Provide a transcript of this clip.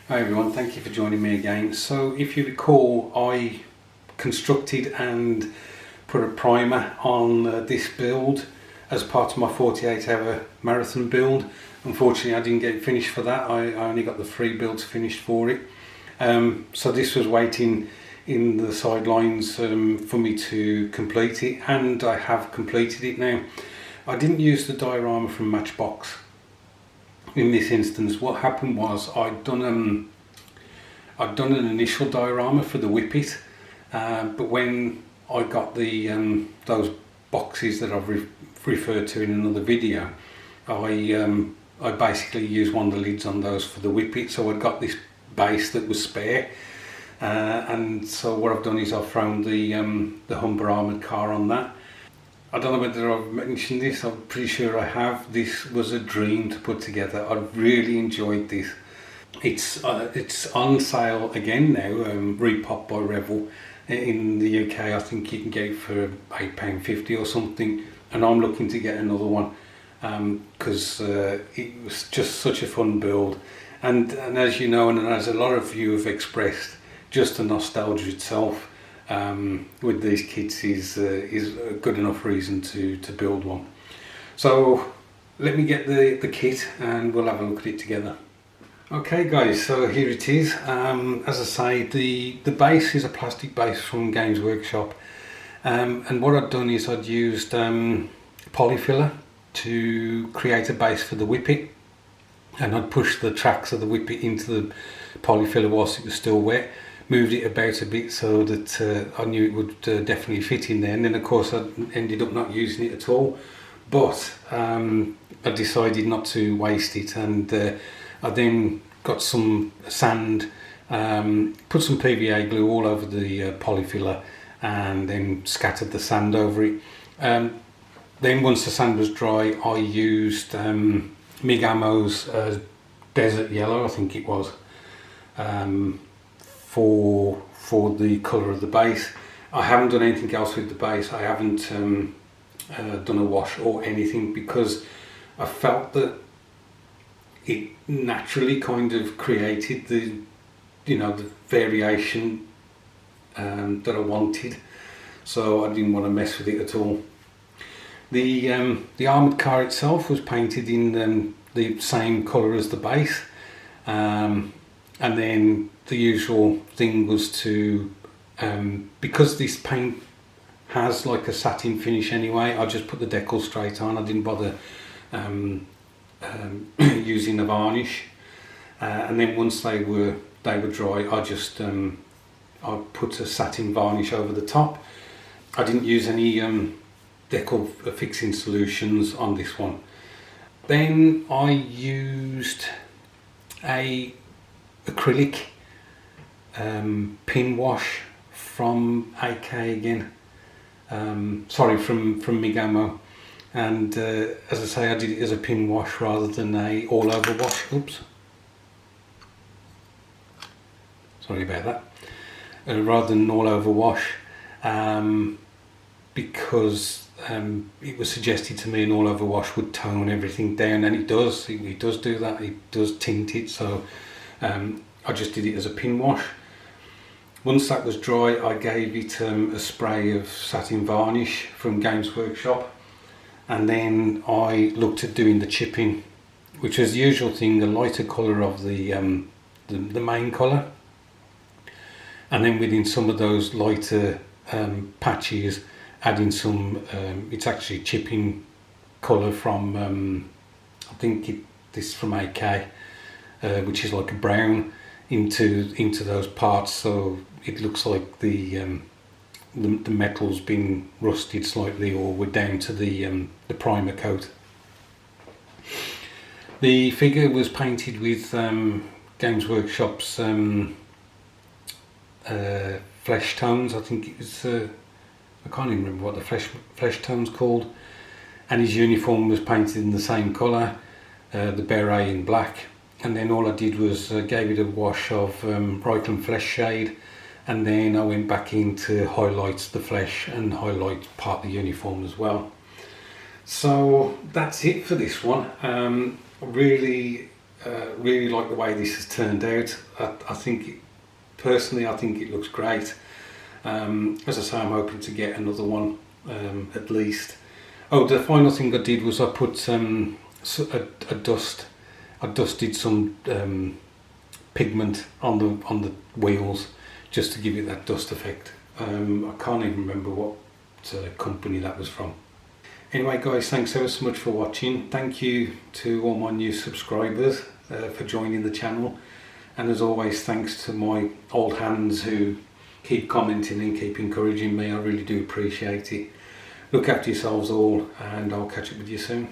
Hi everyone, thank you for joining me again. So if you recall, I constructed and put a primer on this build as part of my 48-hour marathon build. Unfortunately I didn't get it finished for that. I only got the 3 builds finished for it. So this was waiting in the sidelines for me to complete it, and I have completed it now. I didn't use the diorama from Matchbox in this instance. What happened was I'd done an initial diorama for the Whippet, but when I got the those boxes that I've referred to in another video, I basically used one of the lids on those for the Whippet, so I'd got this base that was spare, and so what I've done is I've thrown the Humber armoured car on that. I don't know whether I've mentioned this, I'm pretty sure I have. This was a dream to put together. I really enjoyed this. It's on sale again now, repop by Revel. In the UK I think you can get it for £8.50 or something, and I'm looking to get another one because it was just such a fun build, and as you know, and as a lot of you have expressed, just the nostalgia itself with these kits is a good enough reason to build one. So let me get the kit and we'll have a look at it together. Okay guys, so here it is. As I say, the base is a plastic base from Games Workshop, and what I'd done is I'd used polyfiller to create a base for the Whippet, and I'd pushed the tracks of the Whippet into the polyfiller whilst it was still wet, moved it about a bit so that I knew it would definitely fit in there, and then of course I ended up not using it at all, but I decided not to waste it, and I then got some sand, put some PVA glue all over the polyfiller, and then scattered the sand over it. Then once the sand was dry, I used Mk.II's Desert Yellow, I think it was, for the colour of the base. I haven't done anything else with the base. I haven't done a wash or anything, because I felt that it naturally kind of created the variation that I wanted, so I didn't want to mess with it at all. The armoured car itself was painted in the same colour as the base, and then the usual thing was to, because this paint has like a satin finish anyway, I just put the decal straight on. I didn't bother using a varnish, and then once they were dry, I just I put a satin varnish over the top. I didn't use any decal fixing solutions on this one. Then I used a acrylic pin wash from AK again, sorry, from Mk.II, and as I say, I did it as a pin wash rather than a all over wash. Oops, sorry about that. Rather than all over wash, because it was suggested to me an all over wash would tone everything down, and it does. It does do that. It does tint it. So I just did it as a pin wash. Once that was dry, I gave it a spray of satin varnish from Games Workshop, and then I looked at doing the chipping, which was the usual thing, the lighter colour of the main colour, and then within some of those lighter patches adding some it's actually chipping colour from I think this from AK, which is like a brown into those parts, so it looks like the metal's been rusted slightly, or we're down to the primer coat. The figure was painted with Games Workshop's flesh tones. I think it was I can't even remember what the flesh tone's called, and his uniform was painted in the same colour, the beret in black, and then all I did was gave it a wash of Reikland Flesh Shade, and then I went back in to highlight the flesh and highlight part of the uniform as well. So that's it for this one. Really really like the way this has turned out. I think, personally, I think it looks great. As I say, I'm hoping to get another one at least. Oh, the final thing I did was I put a dust. I dusted some pigment on the wheels just to give it that dust effect. I can't even remember what company that was from. Anyway guys, thanks ever so much for watching. Thank you to all my new subscribers for joining the channel, and as always, thanks to my old hands who keep commenting and keep encouraging me. I really do appreciate it. Look after yourselves all, and I'll catch up with you soon.